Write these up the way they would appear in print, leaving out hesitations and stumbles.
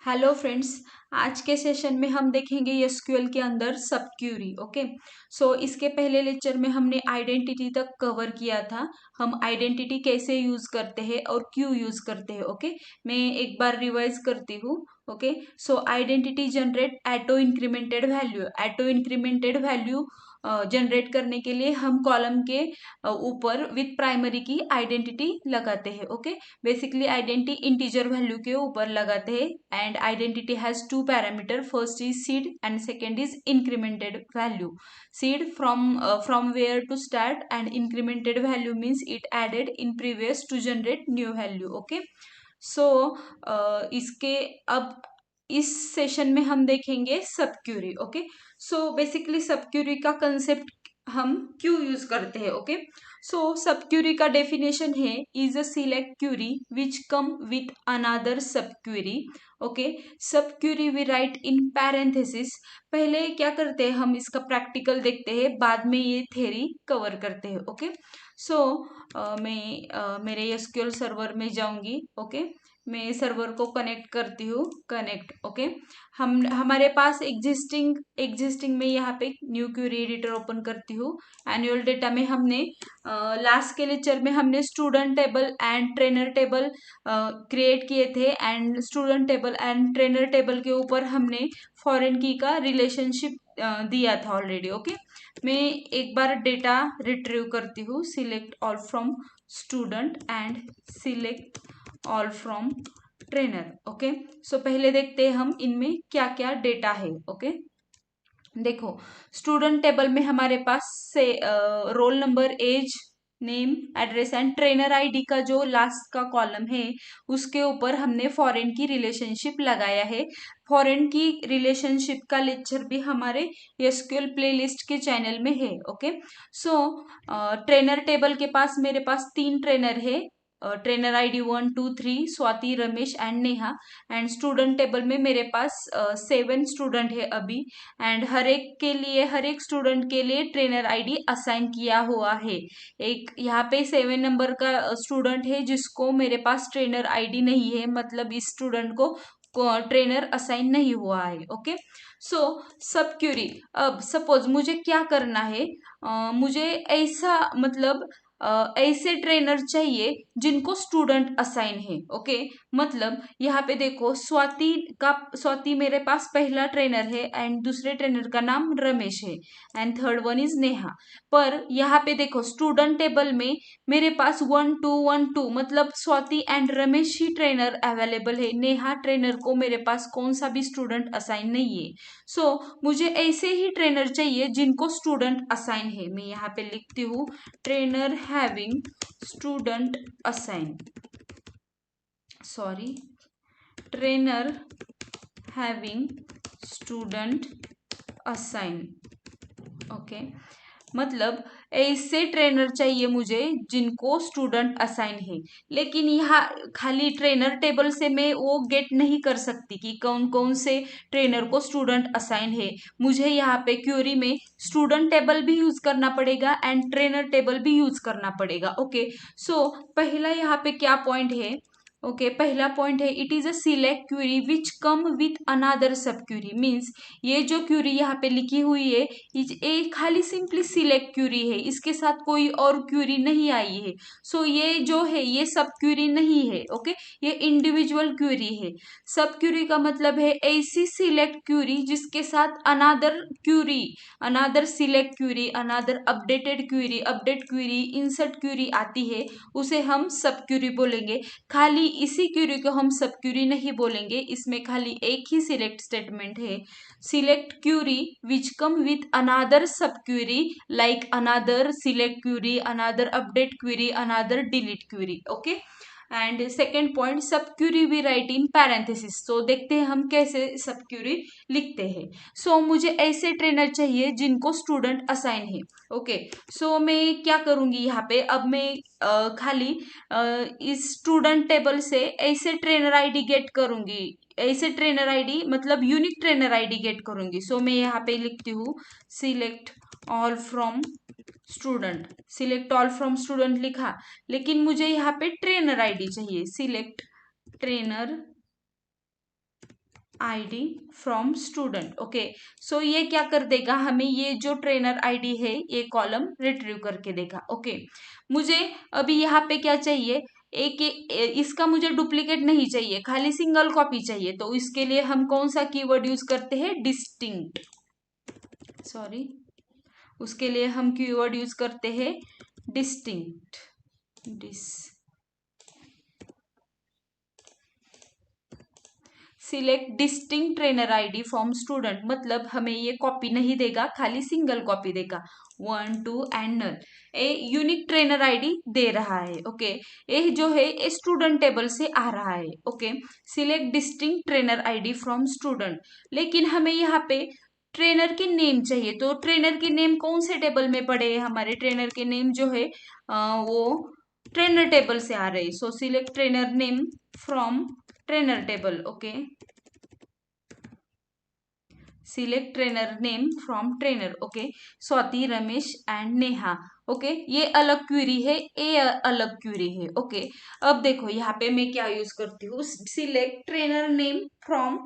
Hello friends. आज के session में हम देखेंगे एसक्यूएल के अंदर सब क्यूरी। ओके, सो इसके पहले लेक्चर में हमने आइडेंटिटी तक कवर किया था। हम आइडेंटिटी कैसे यूज करते हैं और क्यों यूज करते हैं। ओके, मैं एक बार रिवाइज करती हूँ। ओके, सो आइडेंटिटी जनरेट एटो इंक्रीमेंटेड वैल्यू। एटो इंक्रीमेंटेड वैल्यू जनरेट करने के लिए हम कॉलम के ऊपर विथ प्राइमरी की आइडेंटिटी लगाते हैं। Okay, basically identity integer value के ऊपर लगाते हैं and identity has two parameter. First is seed and second is incremented value. Seed from where to start and incremented value means it added in previous to generate new value. Okay, so इसके अब इस session में हम देखेंगे sub query. Okay, so basically sub query का concept हम क्यों use करते हैं। ओके, सो सब क्यूरी का डेफिनेशन है is a select query which come with another sub query. Okay, sub query we write in parenthesis. पहले क्या करते हैं, हम इसका प्रैक्टिकल देखते हैं, बाद में ये थ्योरी कवर करते हैं। ओके, सो मैं मेरे एसक्यूएल सर्वर में जाऊंगी। ओके, मैं सर्वर को कनेक्ट करती हूँ। कनेक्ट। ओके, हम हमारे पास एग्जिस्टिंग में यहाँ पे न्यू क्यूरी एडिटर ओपन करती हूँ। एनुअल डेटा में हमने लास्ट के लेक्चर में हमने student table and trainer table create किए थे and student table and trainer table के ऊपर हमने फॉरेन की का रिलेशनशिप दिया था ऑलरेडी। ओके, मैं एक बार डेटा रिट्रीव करती हूँ। Select all from student and select all from trainer. Okay, so पहले देखते हैं हम इनमें क्या क्या डेटा है। ओके, देखो स्टूडेंट टेबल में हमारे पास से roll number, age, name, address and trainer ID का जो लास्ट का कॉलम है उसके ऊपर हमने फॉरेन की रिलेशनशिप लगाया है। फॉरेन की रिलेशनशिप का लेक्चर भी हमारे एसक्यूएल प्लेलिस्ट के चैनल में है। ओके, सो ट्रेनर टेबल के पास मेरे पास 3 ट्रेनर है। Trainer ID 1 2 3 Swati, Ramesh and Neha. And student table में मेरे पास 7 स्टूडेंट है अभी। एंड हर एक स्टूडेंट के लिए ट्रेनर आईडी असाइन किया हुआ है। एक यहाँ पे 7 नंबर का स्टूडेंट है जिसको मेरे पास ट्रेनर आईडी नहीं है, मतलब इस स्टूडेंट को ट्रेनर असाइन नहीं हुआ है। ओके, सो सब क्यूरी। अब सपोज मुझे क्या करना है, मुझे ऐसा मतलब ऐसे ट्रेनर चाहिए जिनको स्टूडेंट असाइन है। ओके, मतलब यहाँ पे देखो स्वाति मेरे पास पहला ट्रेनर है एंड दूसरे ट्रेनर का नाम रमेश है and third one is Neha. पर यहाँ पे देखो स्टूडेंट टेबल में मेरे पास 1 2 1 2 मतलब Swati and Ramesh he trainer available है। नेहा ट्रेनर को मेरे पास कौन सा भी स्टूडेंट असाइन नहीं है। सो मुझे ऐसे ही ट्रेनर चाहिए जिनको स्टूडेंट असाइन है। मैं यहाँ पे लिखती हूँ trainer having student assign, sorry, trainer having student assign. Okay, मतलब ऐसे ट्रेनर चाहिए मुझे जिनको स्टूडेंट असाइन है। लेकिन यहाँ खाली ट्रेनर टेबल से मैं वो गेट नहीं कर सकती कि कौन कौन से ट्रेनर को स्टूडेंट असाइन है। मुझे यहाँ पे क्यूरी में स्टूडेंट टेबल भी यूज करना पड़ेगा एंड ट्रेनर टेबल भी यूज करना पड़ेगा। ओके, सो पहला यहाँ पे क्या पॉइंट है। ओके, पहला पॉइंट है it is a select query which come with another sub query. Means ये जो क्यूरी यहाँ पे लिखी हुई है ये खाली सिंपली सिलेक्ट क्यूरी है, इसके साथ कोई और क्यूरी नहीं आई है। सो ये जो है ये सब क्यूरी नहीं है। ओके, ये इंडिविजुअल क्यूरी है। सब क्यूरी का मतलब है ऐसी सिलेक्ट क्यूरी जिसके साथ another query, another select query, another updated query, update query, insert query आती है, उसे हम सब क्यूरी बोलेंगे। खाली इसी क्यूरी को हम सब क्यूरी नहीं बोलेंगे, इसमें खाली एक ही सिलेक्ट स्टेटमेंट है। Select query which come with another sub query like another select query, another update query, another delete query. Okay, and second point sub query we write in parenthesis. तो देखते हैं हम कैसे सब क्यूरी लिखते हैं। सो मुझे ऐसे ट्रेनर चाहिए जिनको स्टूडेंट असाइन है। ओके, सो मैं क्या करूंगी यहाँ पे, अब मैं खाली इस स्टूडेंट टेबल से ऐसे ट्रेनर आईडी गेट करूंगी, ऐसे ट्रेनर आईडी मतलब यूनिक ट्रेनर आईडी गेट करूंगी। सो मैं यहाँ पे लिखती हूँ select all from student. Select all from student लिखा, लेकिन मुझे यहाँ पे ट्रेनर आईडी चाहिए। Select trainer ID from student. Okay, so ये क्या कर देगा, हमें ये जो ट्रेनर आईडी है ये कॉलम रिट्रीव करके देगा। ओके, मुझे अभी यहाँ पे क्या चाहिए, इसका मुझे डुप्लीकेट नहीं चाहिए, खाली सिंगल कॉपी चाहिए। तो इसके लिए हम कौन सा कीवर्ड यूज करते हैं, डिस्टिंक्ट। सॉरी, उसके लिए हम कीवर्ड यूज करते हैं distinct. Select distinct trainer ID from student, मतलब हमें ये कॉपी नहीं देगा, खाली सिंगल कॉपी देगा, 1 2 and null. A unique trainer ID दे रहा है। ओके, ये जो है ये स्टूडेंट टेबल से आ रहा है। Okay, select distinct trainer ID from student, लेकिन हमें यहाँ पे ट्रेनर के नेम चाहिए। तो ट्रेनर के नेम कौन से टेबल में पड़े हैं, हमारे ट्रेनर के नेम जो है वो ट्रेनर टेबल से आ रहे हैं। सो select trainer name from trainer table. Okay, select trainer name from trainer. Okay, Swati, Ramesh and Neha. Okay, ये अलग क्वेरी है, ये अलग क्वेरी है। ओके, अब देखो यहाँ पे मैं क्या यूज करती हूँ, select trainer name from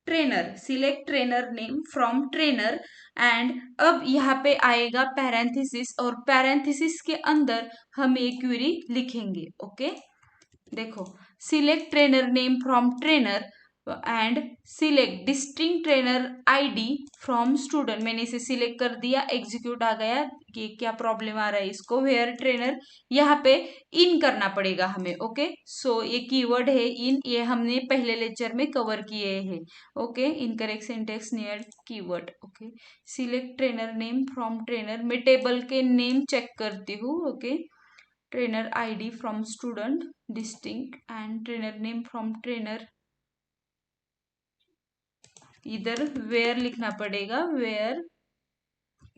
trainer, select trainer name from trainer. And अब यहाँ पे आएगा पैरेंथेसिस, और पैरेंथेसिस के अंदर हम ये क्वेरी लिखेंगे। ओके, देखो, select trainer name from trainer and select distinct trainer ID from student. मैंने इसे सिलेक्ट कर दिया, एग्जीक्यूट आ गया कि क्या प्रॉब्लम आ रहा है इसको, वेयर ट्रेनर यहाँ पे इन करना पड़ेगा हमें। ओके, सो ये कीवर्ड है इन, ये हमने पहले लेक्चर में कवर किए हैं। Okay, incorrect syntax near keyword. Okay, select trainer name from trainer, मैं टेबल के नेम चेक करती हूँ। Okay, trainer ID from student distinct and trainer name from trainer, इधर वेयर लिखना पड़ेगा, वेयर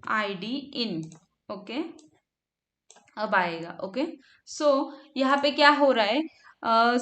आईडी इन। ओके, अब आएगा। ओके, सो यहाँ पे क्या हो रहा है,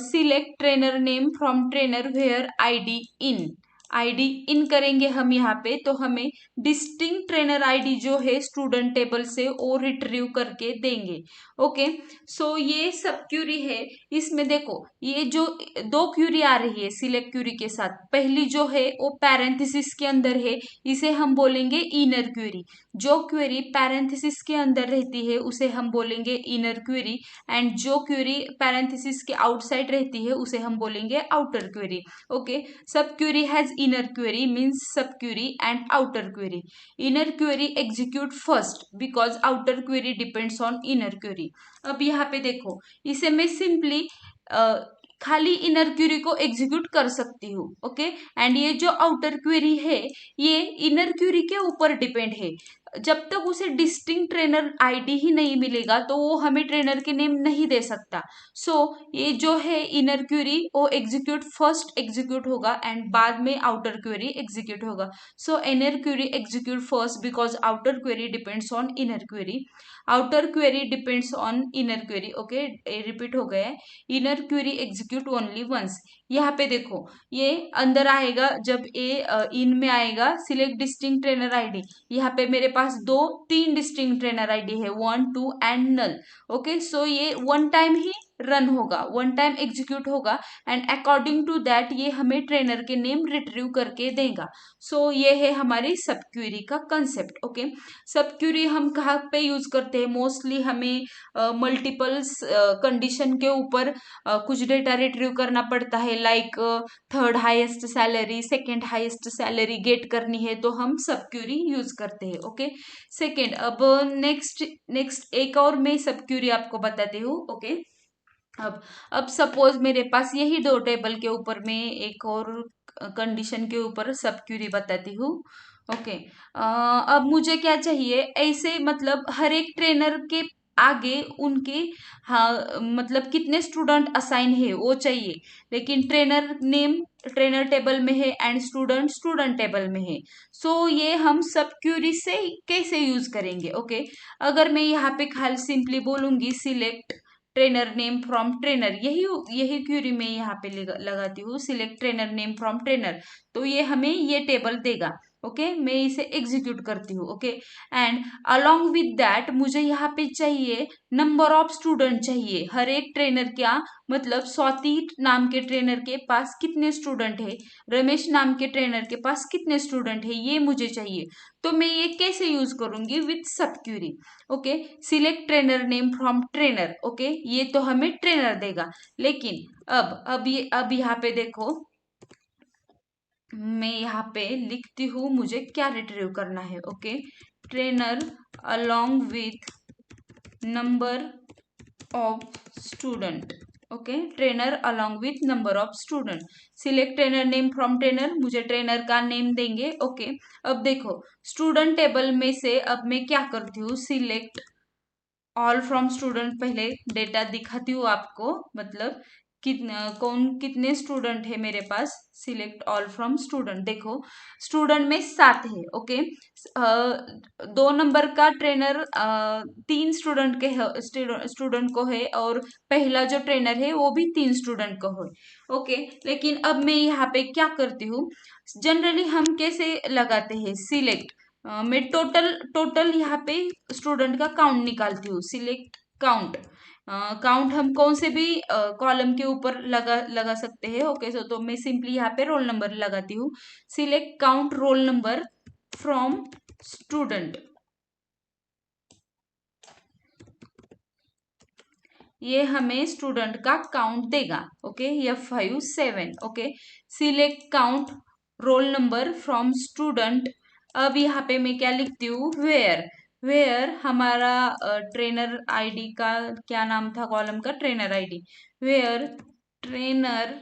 select trainer name from trainer where ID in, ID in करेंगे हम यहाँ पे, तो हमें डिस्टिंक्ट ट्रेनर आईडी जो है स्टूडेंट टेबल से वो रिट्रीव करके देंगे। ओके, सो ये सब क्यूरी है, इसमें देखो ये जो दो क्यूरी आ रही है सिलेक्ट क्यूरी के साथ, पहली जो है वो पैरेंथेसिस के अंदर है, इसे हम बोलेंगे इनर क्यूरी। जो क्वेरी पैरेंथेसिस के अंदर रहती है उसे हम बोलेंगे इनर क्वेरी, एंड जो क्वेरी पैरेंथेसिस के आउटसाइड रहती है उसे हम बोलेंगे outer query. Okay, sub query has inner query means sub query and outer query. Inner query execute first because outer query depends on inner query. अब यहाँ पे देखो, इसे मैं सिंपली खाली इनर क्वेरी को एग्जीक्यूट कर सकती हूँ। ओके, एंड ये जो आउटर क्वेरी है ये इनर क्वेरी के ऊपर डिपेंड है। जब तक उसे डिस्टिंक्ट ट्रेनर आईडी ही नहीं मिलेगा तो वो हमें ट्रेनर के नेम नहीं दे सकता। सो ये जो है इनर क्वेरी वो एग्जीक्यूट फर्स्ट एग्जीक्यूट होगा एंड बाद में आउटर क्वेरी एग्जीक्यूट होगा। So inner query execute first because outer query depends on inner query, outer query depends on inner query. Okay, repeat हो गया है, inner query execute only once. यहाँ पे देखो ये अंदर आएगा, जब ये इन में आएगा सिलेक्ट डिस्टिंक्ट ट्रेनर आईडी, यहाँ पे मेरे पास तीन डिस्टिंक्ट ट्रेनर आईडी है, 1 2 एंड नल। ओके, सो ये वन टाइम ही रन होगा, वन टाइम एग्जीक्यूट होगा एंड अकॉर्डिंग टू दैट ये हमें ट्रेनर के नेम रिट्रीव करके देगा। सो ये है हमारी सब क्वेरी का कंसेप्ट। ओके, सब क्वेरी हम कहाँ पे यूज करते हैं, मोस्टली हमें मल्टीपल्स कंडीशन के ऊपर कुछ डेटा रिट्रीव करना पड़ता है, like third highest salary, second highest salary get करनी है तो हम सब क्वेरी यूज करते हैं। ओके, सेकंड, अब नेक्स्ट नेक्स्ट एक और मैं सब क्वेरी आपको बताती हूँ। ओके, अब सपोज मेरे पास यही दो टेबल के ऊपर मैं एक और कंडीशन के ऊपर सब क्वेरी बताती हूँ। ओके, अब मुझे क्या चाहिए, ऐसे मतलब हर एक ट्रेनर के आगे उनके, हाँ मतलब कितने स्टूडेंट असाइन है वो चाहिए, लेकिन ट्रेनर नेम ट्रेनर टेबल में है एंड स्टूडेंट स्टूडेंट टेबल में है। सो ये हम सब क्यूरी से कैसे यूज करेंगे। ओके, अगर मैं यहाँ पे खाली सिंपली बोलूंगी select trainer name from trainer, यही यही क्यूरी मैं यहाँ पे लगाती हूँ, select trainer name from trainer, तो ये हमें ये टेबल देगा। ओके, मैं इसे एग्जीक्यूट करती हूँ। Okay, and along with that मुझे यहाँ पे चाहिए नंबर ऑफ स्टूडेंट चाहिए। हर एक ट्रेनर क्या मतलब स्वाति नाम के ट्रेनर के पास कितने स्टूडेंट है, रमेश नाम के ट्रेनर के पास कितने स्टूडेंट है, ये मुझे चाहिए। तो मैं ये कैसे यूज करूंगी, with sub query. Okay, select trainer name from trainer. Okay, ये तो हमें ट्रेनर देगा, लेकिन अब यहाँ पे देखो, मैं यहाँ पे लिखती हूँ मुझे क्या रिट्रीव करना है। Okay, trainer along with number of student. Okay, trainer along with number of student. Select trainer name from trainer, मुझे ट्रेनर का नेम देंगे। ओके, अब देखो स्टूडेंट टेबल में से अब मैं क्या करती हूँ, सिलेक्ट ऑल फ्रॉम स्टूडेंट, पहले डेटा दिखाती हूँ आपको, मतलब कौन कितने स्टूडेंट है मेरे पास। सिलेक्ट ऑल फ्रॉम स्टूडेंट, देखो स्टूडेंट में 7 है। ओके, 2 नंबर का ट्रेनर 3 स्टूडेंट के स्टूडेंट को है, और पहला जो ट्रेनर है वो भी 3 स्टूडेंट को है। ओके, लेकिन अब मैं यहाँ पे क्या करती हूँ, जनरली हम कैसे लगाते हैं, सिलेक्ट मैं टोटल टोटल यहाँ पे स्टूडेंट का काउंट निकालती हूँ। सिलेक्ट काउंट, काउंट हम कौन से भी कॉलम के ऊपर लगा लगा सकते हैं। ओके, सो तो मैं सिंपली यहाँ पे रोल नंबर लगाती हूँ। Select count roll number from student, ये हमें स्टूडेंट का काउंट देगा। Okay, F5 7। Okay, select count roll number from student. अब यहाँ पे मैं क्या लिखती हूँ, वेयर। वेयर हमारा ट्रेनर आईडी का क्या नाम था, कॉलम का trainer ID. Where trainer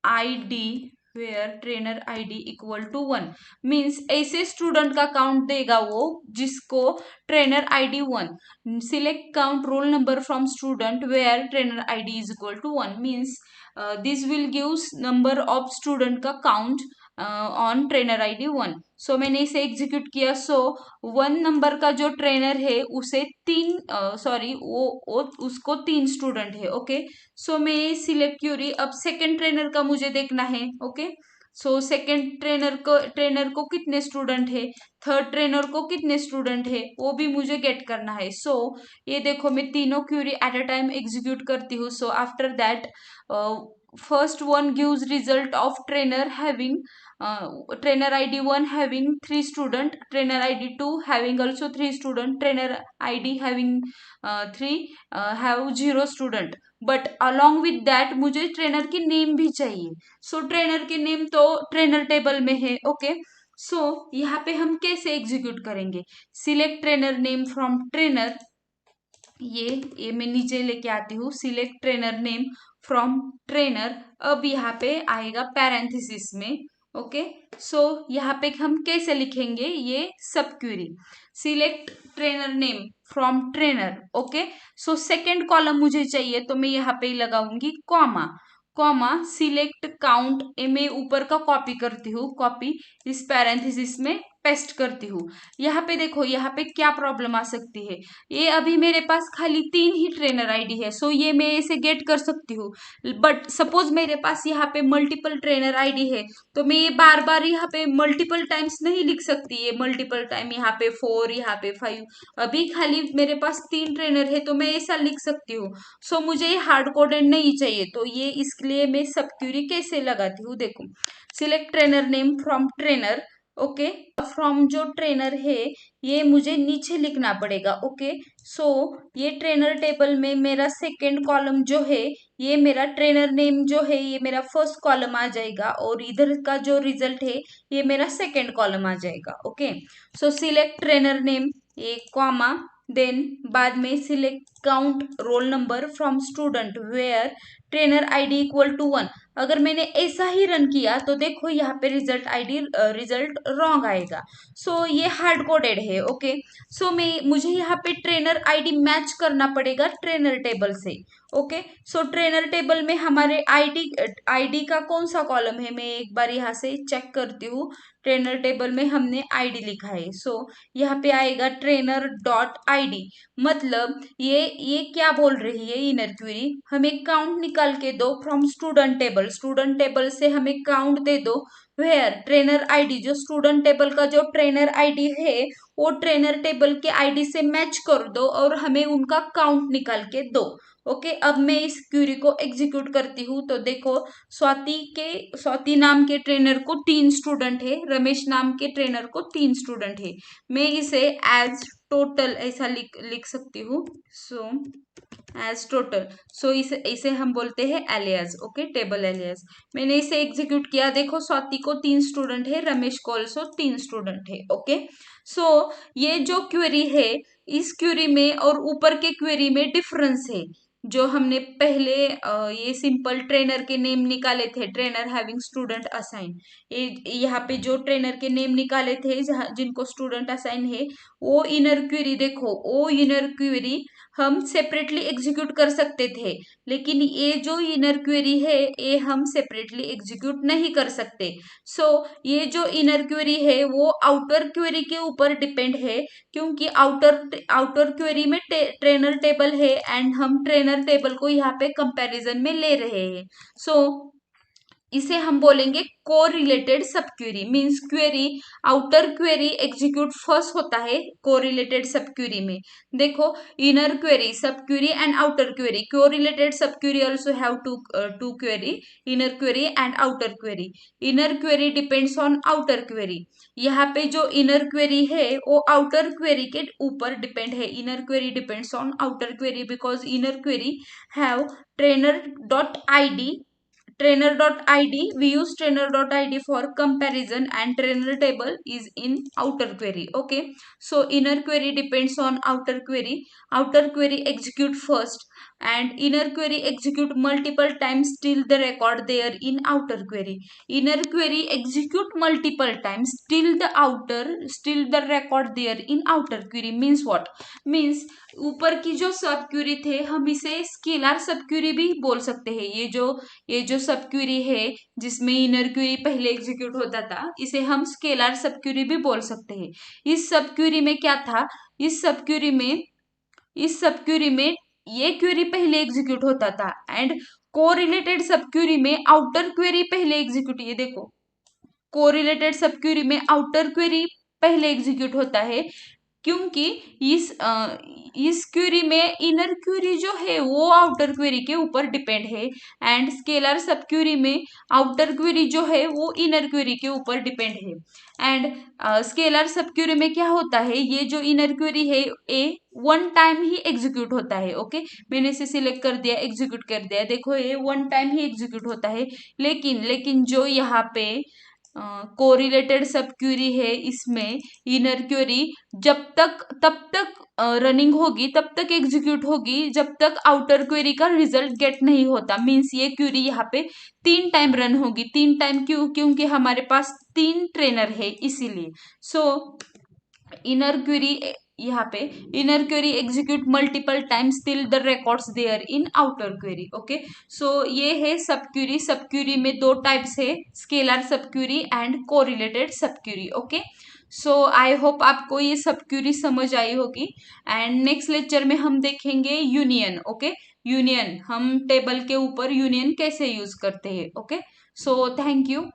ID, where trainer ID equal to 1, means ऐसे स्टूडेंट का काउंट देगा वो जिसको trainer ID 1। Select count roll number from student where trainer ID is equal to 1, means this will gives number of student का count on trainer ID 1। So मैंने इसे execute किया। सो 1 number का जो ट्रेनर है उसे 3 सॉरी वो उसको 3 स्टूडेंट है। ओके, सो मैं सिलेक्ट क्यूरी। अब सेकंड ट्रेनर का मुझे देखना है। ओके, सो सेकंड ट्रेनर को कितने स्टूडेंट है, थर्ड ट्रेनर को कितने स्टूडेंट है, वो भी मुझे गेट करना है। सो ये देखो मैं तीनों query at a time execute करती हूँ। So after that first one gives result of trainer having trainer id 1 having 3 student, trainer id 2 having also 3 student, trainer id having 3 have 0 student। But along with that मुझे trainer की name भी चाहिए। सो trainer की name तो trainer table में है। Okay, सो यहाँ पे हम कैसे एग्जीक्यूट करेंगे, select trainer name from trainer, ये मैं नीचे लेके आती हूँ। Select trainer name from trainer, अब यहाँ पे आएगा पैरेंथेसिस में। ओके, सो यहाँ पे हम कैसे लिखेंगे, ये सब query. Select trainer name from trainer. Okay, so second column मुझे चाहिए, तो मैं यहाँ पे लगाऊंगी कॉमा। कॉमा सिलेक्ट काउंट, मैं ऊपर का कॉपी करती हूँ, कॉपी इस पैरेंथेसिस में पेस्ट करती हूँ। यहाँ पे देखो, यहाँ पे क्या प्रॉब्लम आ सकती है, ये अभी मेरे पास खाली 3 ही ट्रेनर आईडी है। सो ये मैं इसे गेट कर सकती हूँ, बट सपोज मेरे पास यहाँ पे मल्टीपल ट्रेनर आईडी है, तो मैं ये बार बार यहाँ पे मल्टीपल टाइम्स नहीं लिख सकती। ये मल्टीपल टाइम यहाँ पे 4, यहाँ पे 5, अभी खाली मेरे पास 3 ट्रेनर है, तो मैं ऐसा लिख सकती हूँ। सो मुझे ये हार्ड कोडेड नहीं चाहिए, तो ये इसके लिए मैं सब क्यूरी कैसे लगाती हूँ, देखो select trainer name from trainer. Okay, from जो ट्रेनर है ये मुझे नीचे लिखना पड़ेगा। ओके, सो ये ट्रेनर टेबल में मेरा सेकेंड कॉलम जो है, ये मेरा ट्रेनर नेम जो है ये मेरा फर्स्ट कॉलम आ जाएगा, और इधर का जो रिजल्ट है ये मेरा सेकेंड कॉलम आ जाएगा। Okay, so select trainer name, ये कॉमा, देन बाद में select count roll number from student where trainer ID equal to 1। अगर मैंने ऐसा ही रन किया तो देखो यहाँ पे रिजल्ट रॉन्ग आएगा। सो ये हार्ड कोडेड है। ओके, सो मुझे यहाँ पे ट्रेनर आईडी मैच करना पड़ेगा ट्रेनर टेबल से। ओके, सो ट्रेनर टेबल में हमारे आईडी का कौन सा कॉलम है, मैं एक बार यहाँ से चेक करती हूँ। ट्रेनर टेबल में हमने आईडी लिखा है, सो यहाँ पे आएगा ट्रेनर डॉट आईडी। मतलब ये क्या बोल रही है इनर क्वेरी, हमें काउंट निकाल के दो from student table, student table से हमें काउंट दे दो वेयर ट्रेनर आईडी, जो स्टूडेंट टेबल का जो ट्रेनर आईडी है वो ट्रेनर टेबल के आईडी से मैच कर दो और हमें उनका काउंट निकाल के दो। ओके, अब मैं इस क्यूरी को एग्जीक्यूट करती हूँ तो देखो, स्वाति नाम के ट्रेनर को 3 स्टूडेंट है, रमेश नाम के ट्रेनर को 3 स्टूडेंट है। मैं इसे एज टोटल ऐसा लिख सकती हूँ। सो एज टोटल, सो इसे हम बोलते हैं एलियास। Okay, table alias. मैंने इसे एग्जीक्यूट किया, देखो स्वाति को 3 स्टूडेंट है, रमेश को ऑल्सो 3 स्टूडेंट है। ओके, सो ये जो क्वेरी है, इस क्वेरी में और ऊपर के क्वेरी में डिफरेंस है। जो हमने पहले ये सिंपल ट्रेनर के नेम निकाले थे, ट्रेनर हैविंग स्टूडेंट असाइन, यहाँ पे जो ट्रेनर के नेम निकाले थे जिनको स्टूडेंट असाइन है, वो इनर क्वेरी देखो, वो इनर क्वेरी हम सेपरेटली एग्जीक्यूट कर सकते थे, लेकिन ये जो इनर क्वेरी है ये हम सेपरेटली एग्जीक्यूट नहीं कर सकते। सो ये जो इनर क्वेरी है वो आउटर क्वेरी के ऊपर डिपेंड है, क्योंकि आउटर क्वेरी में ट्रेनर टेबल है एंड हम ट्रेनर टेबल को यहाँ पे कंपैरिजन में ले रहे हैं। सो इसे हम बोलेंगे correlated sub query, means query outer query execute first होता है कोरिलेटेड सब क्वेरी में। देखो, inner query, sub query and outer query, correlated sub query also have two query, inner query and outer query. Inner query depends on outer query. यहाँ पे जो inner query है वो outer query के ऊपर depend है। Inner query depends on outer query because inner query have trainer.id, we use trainer.id for comparison and trainer table is in outer query. Okay, so inner query depends on outer query execute first and inner query execute multiple times till the record there in outer query. Inner query execute multiple times till the record there in outer query means what? Means ऊपर की जो सब Curie थे हम इसे scalar सब Curie भी बोल सकते हैं। ये जो सब क्यूरी है जिसमें इनर क्यूरी पहले एग्जीक्यूट होता था, इसे हम स्केलर सब क्यूरी भी बोल सकते हैं। इस सब क्यूरी में क्या था, इस सब क्यूरी में ये क्यूरी पहले एग्जीक्यूट होता था एंड कोरिलेटेड सब क्यूरी में आउटर क्वेरी पहले एग्जीक्यूट, ये देखो, कोरिलेटेड सब क्यूरी में आउटर क्वेरी पहले एग्जीक्यूट होता है, क्योंकि इस क्वेरी में इनर क्वेरी जो है वो आउटर क्वेरी के ऊपर डिपेंड है एंड स्केलर सब क्वेरी में आउटर क्वेरी जो है वो इनर क्वेरी के ऊपर डिपेंड है। एंड स्केलर सब क्वेरी में क्या होता है, ये जो इनर क्वेरी है ये वन टाइम ही एग्जीक्यूट होता है। ओके, मैंने इसे सिलेक्ट कर दिया, एग्जीक्यूट कर दिया, देखो ये वन टाइम ही एग्जीक्यूट होता है। लेकिन जो यहाँ पे कोरिलेटेड सब क्वेरी है, इसमें इनर क्वेरी तब तक रनिंग होगी, तब तक एग्जीक्यूट होगी जब तक आउटर क्वेरी का रिजल्ट गेट नहीं होता। मीन्स ये क्वेरी यहाँ पे 3 टाइम रन होगी। 3 टाइम क्यों? क्योंकि हमारे पास 3 ट्रेनर है इसीलिए। सो इनर क्वेरी, यहाँ पे inner query execute multiple times till the records there in outer query. Okay, so ये है सब क्वेरी। सब क्वेरी में 2 टाइप्स है, स्केलर सब query and correlated sub query. Okay, so I hope आपको ये सब क्वेरी समझ आई होगी एंड नेक्स्ट लेक्चर में हम देखेंगे यूनियन। ओके, यूनियन, हम टेबल के ऊपर यूनियन कैसे यूज करते हैं। Okay, so thank you.